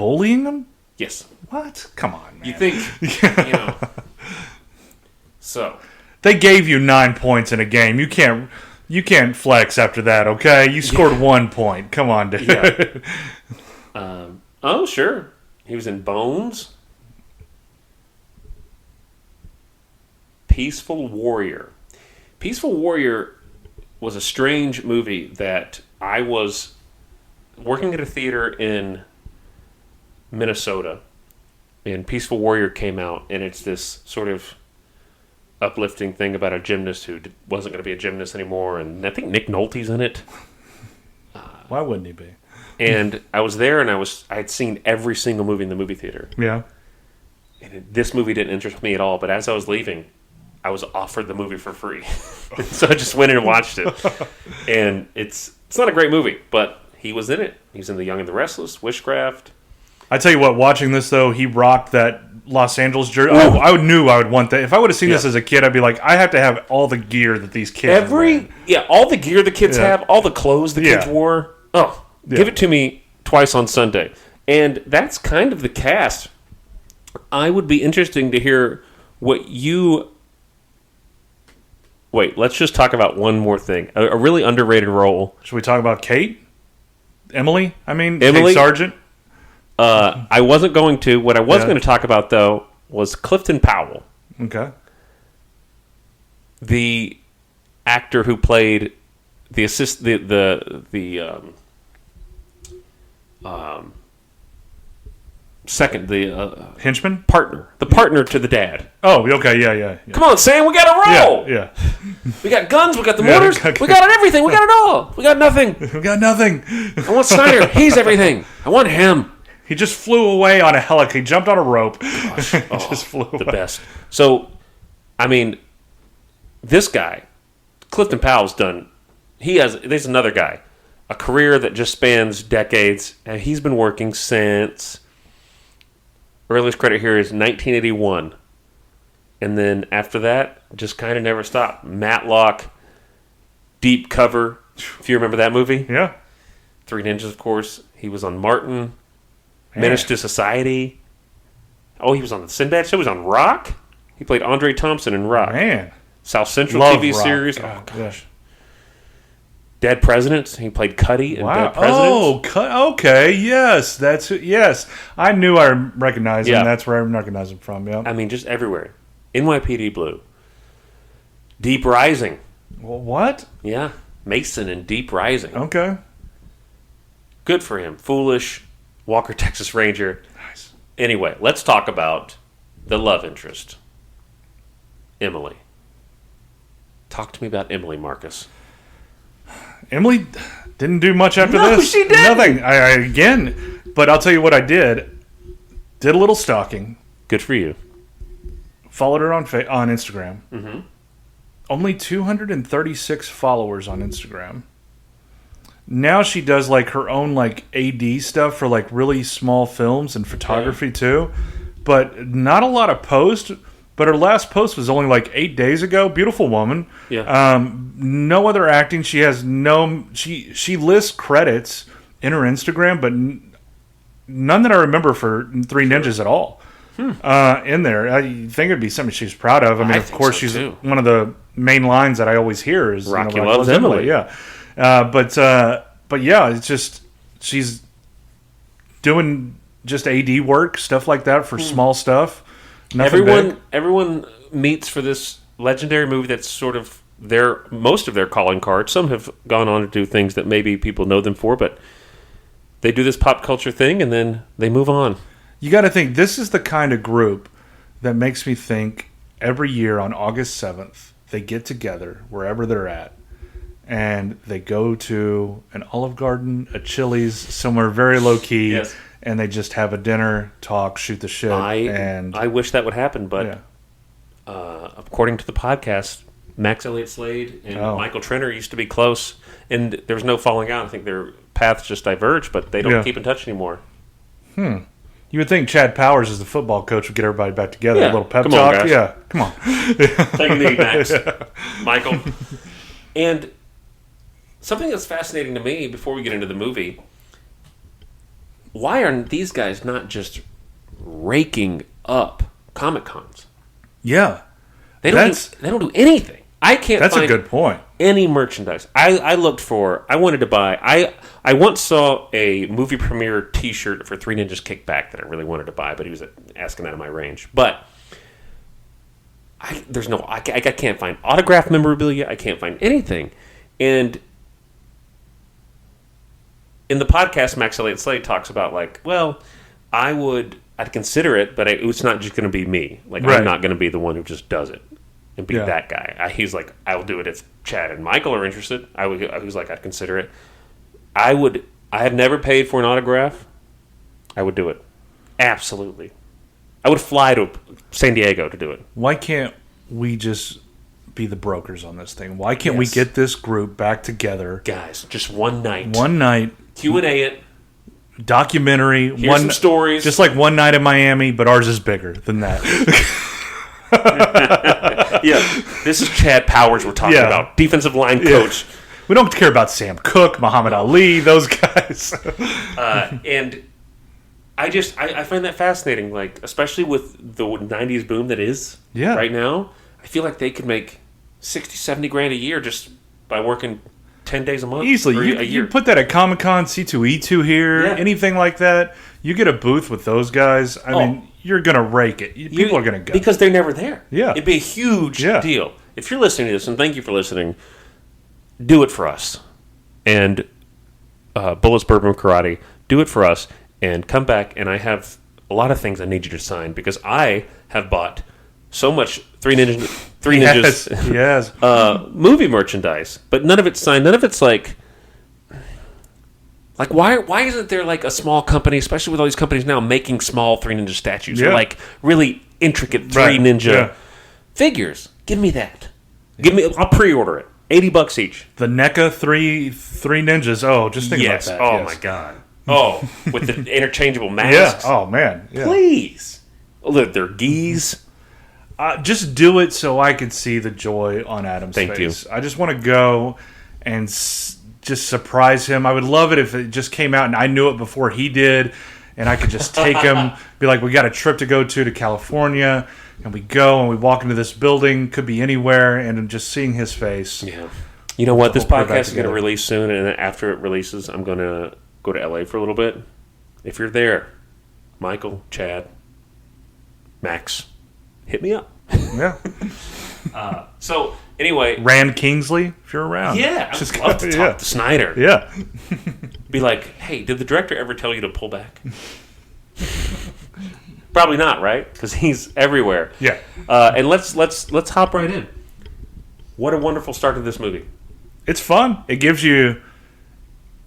bullying them? Yes. What? Come on, man. You think, So. They gave you 9 points in a game. You can't flex after that, okay? You scored 1 point. Come on, dude. Yeah. Oh, sure. He was in Bones. Peaceful Warrior. Peaceful Warrior was a strange movie that I was working at a theater in Minnesota, and Peaceful Warrior came out, and it's this sort of uplifting thing about a gymnast who wasn't going to be a gymnast anymore, and I think Nick Nolte's in it. Why wouldn't he be? And I was there, and I had seen every single movie in the movie theater. Yeah. And this movie didn't interest me at all, but as I was leaving, I was offered the movie for free. So I just went in and watched it. And it's not a great movie, but he was in it. He was in The Young and the Restless, Witchcraft. I tell you what, watching this, though, he rocked that Los Angeles jersey. I knew I would want that. If I would have seen this as a kid, I'd be like, I have to have all the gear that these kids have. All the gear the kids have, all the clothes the kids wore. Oh, give it to me twice on Sunday. And that's kind of the cast. I would be interesting to hear what you... Wait, let's just talk about one more thing. A really underrated role. Should we talk about Kate? Emily? Emily? Kate Sargent? I wasn't going to. What I was going to talk about, though, was Clifton Powell. Okay. The actor who played the henchman? Partner. The partner to the dad. Oh, okay, yeah. Come on, Sam, we got to roll! Yeah. We got guns, we got the mortars, we got everything, we got it all! We got nothing. We got nothing. I want Snyder, he's everything. I want him. He just flew away on a helicopter. He jumped on a rope. Gosh, just flew away. The best. So, this guy, Clifton Powell's done, there's another guy, a career that just spans decades, and he's been working since, earliest credit here is 1981. And then after that, just kind of never stopped. Matlock, Deep Cover, if you remember that movie. Yeah. Three Ninjas, of course. He was on Martin. Menace to Society. Oh, he was on the Sinbad show. He was on Rock. He played Andre Thompson in Rock. Man. South Central Love TV Rock. series. God, oh, gosh. Dead Presidents. He played Cuddy in Dead Presidents. Oh, okay. Yes. Yes. I knew I recognized him. That's where I recognize him from. Yeah. Just everywhere. NYPD Blue. Deep Rising. Well, what? Yeah. Mason in Deep Rising. Okay. Good for him. Foolish. Walker, Texas Ranger. Nice. Anyway, let's talk about the love interest. Emily. Talk to me about Emily, Marcus. Emily didn't do much after this. No, she didn't. Nothing. Again, but I'll tell you what I did. Did a little stalking. Good for you. Followed her on Instagram. Mm-hmm. Only 236 followers on Instagram. Now she does her own AD stuff for really small films and photography too, but not a lot of posts. But her last post was only 8 days ago. Beautiful woman. Yeah. No other acting. She has she lists credits in her Instagram, but none that I remember for Three Ninjas at all. In there. I think it'd be something she's proud of. Of course, she's too. One of the main lines that I always hear is Rocky loves Emily. Yeah. But yeah, it's just she's doing just AD work, stuff like that for small stuff. Everyone meets for this legendary movie that's sort of most of their calling card. Some have gone on to do things that maybe people know them for, but they do this pop culture thing and then they move on. You got to think, this is the kind of group that makes me think every year on August 7th, they get together wherever they're at and they go to an Olive Garden, a Chili's, somewhere very low key. Yes. And they just have a dinner, talk, shoot the shit. I wish that would happen, but according to the podcast, Max Elliott Slade and Michael Trenner used to be close, and there was no falling out. I think their paths just diverged, but they don't keep in touch anymore. You would think Chad Powers, as the football coach, would get everybody back together. Yeah. A little pep Come talk. on, guys. Yeah, come on. Take a knee, Max. Michael. And something that's fascinating to me before we get into the movie, why are these guys not just raking up Comic Cons? Yeah. They don't do anything. I can't That's find a good point. any merchandise. I wanted to buy, I once saw a movie premiere t-shirt for Three Ninjas Kick Back that I really wanted to buy, but he was asking out of my range. But I can't find autographed memorabilia. I can't find anything. And in the podcast, Max Elliott Slade talks about I'd consider it, but it's not just going to be me. Like, right. I'm not going to be the one who just does it and be that guy. He's like, I'll do it if Chad and Michael are interested. He's like, I'd consider it. I have never paid for an autograph. I would do it. Absolutely. I would fly to San Diego to do it. Why can't we just be the brokers on this thing? Why can't we get this group back together? Guys, just one night. Q&A it. Documentary. Here's some stories. Just like One Night in Miami, but ours is bigger than that. Yeah. This is Chad Powers we're talking about. Defensive line coach. We don't care about Sam Cooke, Muhammad Ali, those guys. And I find that fascinating, like, especially with the 90s boom that is right now. I feel like they could make 60, 70 grand a year just by working 10 days a month. Easily. A year. You put that at Comic-Con, C2E2 here, anything like that. You get a booth with those guys. I mean, you're going to rake it. People are going to go. Because they're never there. Yeah. It'd be a huge deal. If you're listening to this, and thank you for listening, do it for us. And Bullets, Bourbon, Karate, do it for us. And come back, and I have a lot of things I need you to sign because I have bought so much Three Ninjas movie merchandise, but none of it's signed. None of it's like why isn't there like a small company, especially with all these companies now making small Three Ninja statues or like really intricate Three Ninja figures? Give me that. I'll pre-order it. $80 each. The NECA three ninjas. Oh, just think about that. Oh my god. Oh, with the interchangeable masks. Yeah. Oh man. Yeah. Please. Look, they're geese. Just do it so I could see the joy on Adam's face. Thank you. I just want to go and just surprise him. I would love it if it just came out and I knew it before he did, and I could just take him, be like, we got a trip to go to California, and we go and we walk into this building, could be anywhere, and just seeing his face. Yeah. You know what? This podcast is going to release soon, and after it releases, I'm going to go to LA for a little bit. If you're there, Michael, Chad, Max, hit me up. Yeah. So anyway, Rand Kingsley, if you're around. Yeah, I'd love to talk to Snyder. Yeah. Be like, hey, did the director ever tell you to pull back? Probably not, right? Because he's everywhere. Yeah. And let's hop right in. What a wonderful start to this movie. It's fun. It gives you.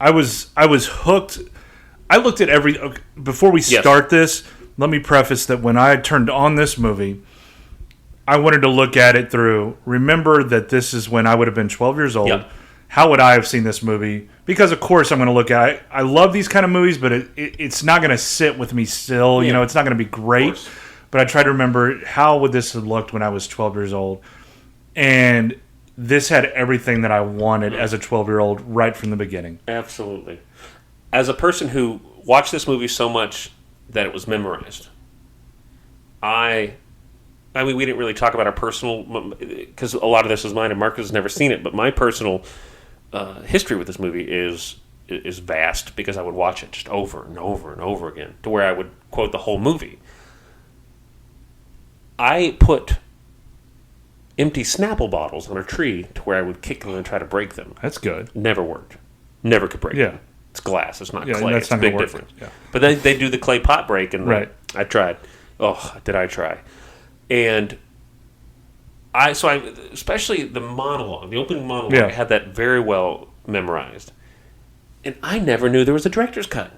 I was hooked. I looked at before we start this. Let me preface that when I turned on this movie, I wanted to look at it through. Remember that this is when I would have been 12 years old. Yep. How would I have seen this movie? Because of course I'm going to look at it. I love these kind of movies, but it's not going to sit with me still. Yeah. You know, it's not going to be great. But I try to remember how would this have looked when I was 12 years old, and this had everything that I wanted as a 12-year-old right from the beginning. Absolutely. As a person who watched this movie so much that it was memorized, I mean, we didn't really talk about our personal, because a lot of this is mine and Marcus has never seen it, but my personal history with this movie is vast because I would watch it just over and over and over again to where I would quote the whole movie. I put empty Snapple bottles on a tree to where I would kick them and try to break them. That's good. Never worked. Never could break them. It's glass. It's not clay. That's it's not a big work. difference. Yeah. But then they do the clay pot break, and I tried. Oh, did I try? And I especially the monologue, the opening monologue, I had that very well memorized. And I never knew there was a director's cut.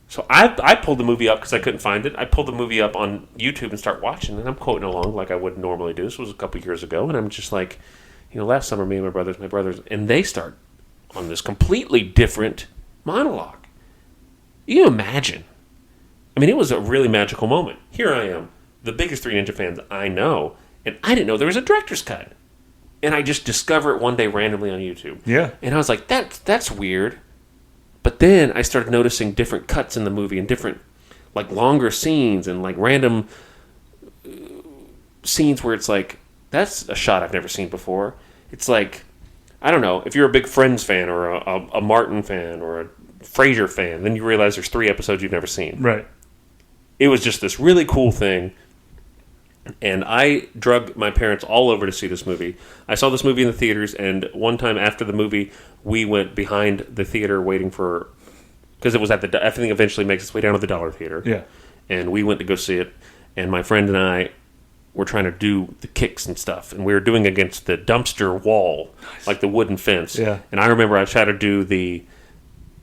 So I pulled the movie up because I couldn't find it. I pulled the movie up on YouTube and start watching, and I'm quoting along like I would normally do. This was a couple years ago, and I'm just like, last summer, me and my brothers, and they start on this completely different monologue. You can imagine. I mean, it was a really magical moment. Here I am, the biggest Three Ninja fans I know, and I didn't know there was a director's cut. And I just discover it one day randomly on YouTube. Yeah. And I was like, that's weird. But then I started noticing different cuts in the movie and different, like, longer scenes and, like, random scenes where it's like, that's a shot I've never seen before. It's like, I don't know, if you're a big Friends fan or a Martin fan or a Frasier fan, then you realize there's 3 episodes you've never seen. Right. It was just this really cool thing. And I drug my parents all over to see this movie. I saw this movie in the theaters, and one time after the movie, we went behind the theater waiting for... Because it was at the... Everything eventually makes its way down to the Dollar Theater. Yeah. And we went to go see it, and my friend and I were trying to do the kicks and stuff, and we were doing against the dumpster wall, like the wooden fence. Yeah. And I remember I tried to do the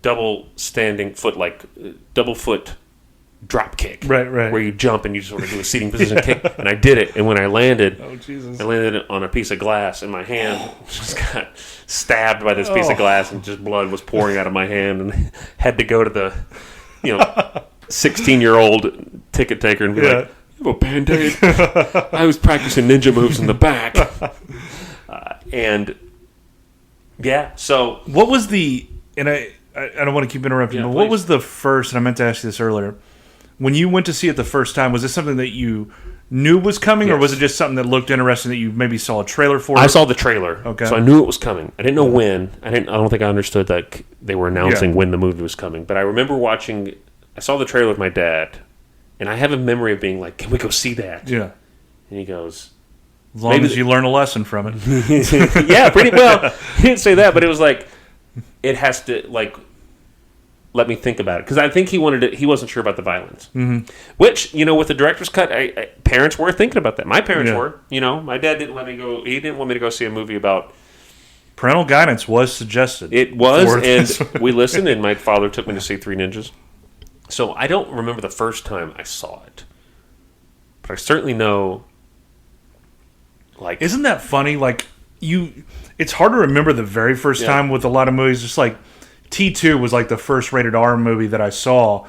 double foot drop kick. Right. Where you jump and you sort of do a seating position kick. And I did it. And when I landed, Oh, Jesus. I landed on a piece of glass, and my hand just got stabbed by this piece of glass, and just blood was pouring out of my hand, and had to go to the, 16-year-old ticket taker and be like, "You have a Band-Aid?" I was practicing ninja moves in the back. So... What was the... And I don't want to keep interrupting, but what was the first... And I meant to ask you this earlier. When you went to see it the first time, was this something that you knew was coming, or was it just something that looked interesting that you maybe saw a trailer for? I saw the trailer, okay, so I knew it was coming. I didn't know when. I don't think I understood that they were announcing when the movie was coming. But I remember watching. I saw the trailer with my dad, and I have a memory of being like, "Can we go see that?" Yeah, and he goes, "As long as you learn a lesson from it." Yeah, pretty well. He didn't say that, but it was like, it has to let me think about it, because I think he wasn't sure about the violence. Mm-hmm. Which, with the director's cut, parents were thinking about that. My parents were. My dad didn't let me go. He didn't want me to go see a movie about... Parental guidance was suggested. It was, and we listened, and my father took me to see Three Ninjas. So I don't remember the first time I saw it. But I certainly know... Isn't that funny? It's hard to remember the very first time with a lot of movies. Just like... T2 was like the first rated R movie that I saw.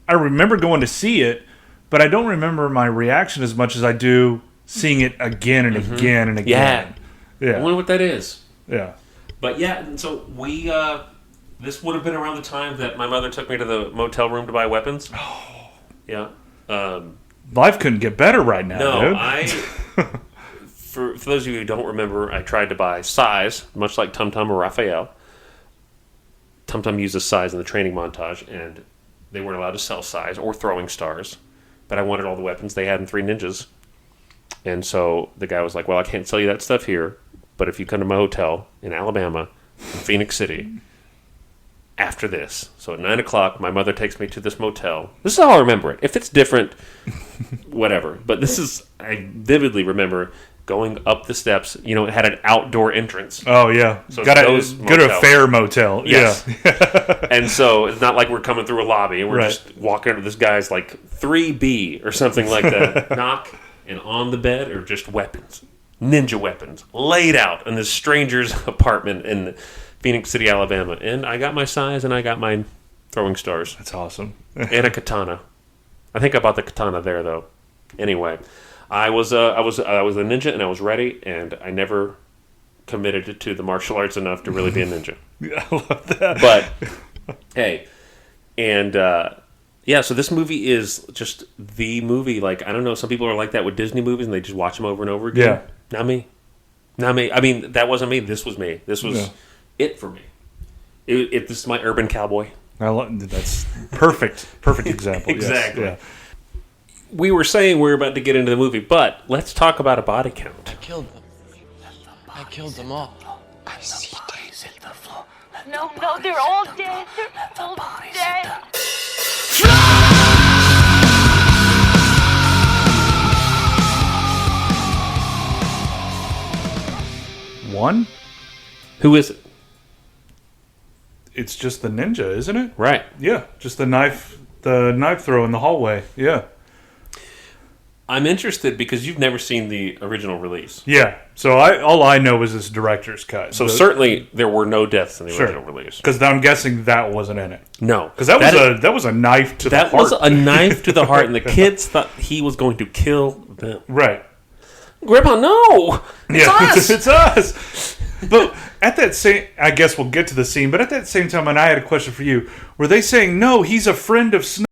I remember going to see it, but I don't remember my reaction as much as I do seeing it again and again and again. Yeah. I wonder what that is. Yeah. But so we, this would have been around the time that my mother took me to the motel room to buy weapons. Oh. Yeah. Life couldn't get better right now, no, dude. For those of you who don't remember, I tried to buy size, much like Tum Tum or Raphael. Tum Tum uses size in the training montage, and they weren't allowed to sell size or throwing stars. But I wanted all the weapons they had in Three Ninjas. And so the guy was like, "Well, I can't sell you that stuff here, but if you come to my hotel in Alabama, in Phoenix City, after this." So at 9 o'clock, my mother takes me to this motel. This is how I remember it. If it's different, whatever. But I vividly remember going up the steps. It had an outdoor entrance. Oh, yeah. So go to a fair motel. Yes. Yeah. And so it's not like we're coming through a lobby and we're just walking into this guy's 3B or something like that. Knock, and on the bed are just weapons. Ninja weapons. Laid out in this stranger's apartment in Phoenix City, Alabama. And I got my size and I got my throwing stars. That's awesome. And a katana. I think I bought the katana there, though. Anyway... I was a ninja, and I was ready, and I never committed to the martial arts enough to really be a ninja. Yeah, I love that. But hey, and so this movie is just the movie. I don't know, some people are like that with Disney movies, and they just watch them over and over again. Yeah, not me. I mean, that wasn't me. This was me. This was it for me. This is my urban cowboy. That's perfect example. Exactly. Yes. Yeah. We were saying we're about to get into the movie, but let's talk about a body count. I killed them. I killed them all. I see days hit the floor. No, they're all dead. They're all dead. One? Who is it? It's just the ninja, isn't it? Right. Yeah, just the knife throw in the hallway. Yeah. I'm interested because you've never seen the original release. Yeah, so all I know is this director's cut. So certainly there were no deaths in the original release. Because I'm guessing that wasn't in it. No, because that was a knife to the heart. That was a knife to the heart, and the kids thought he was going to kill them. Right, Grandpa, no, it's us. It's us. But at that same, I guess we'll get to the scene. But at that same time, and I had a question for you: were they saying no? He's a friend of Snow.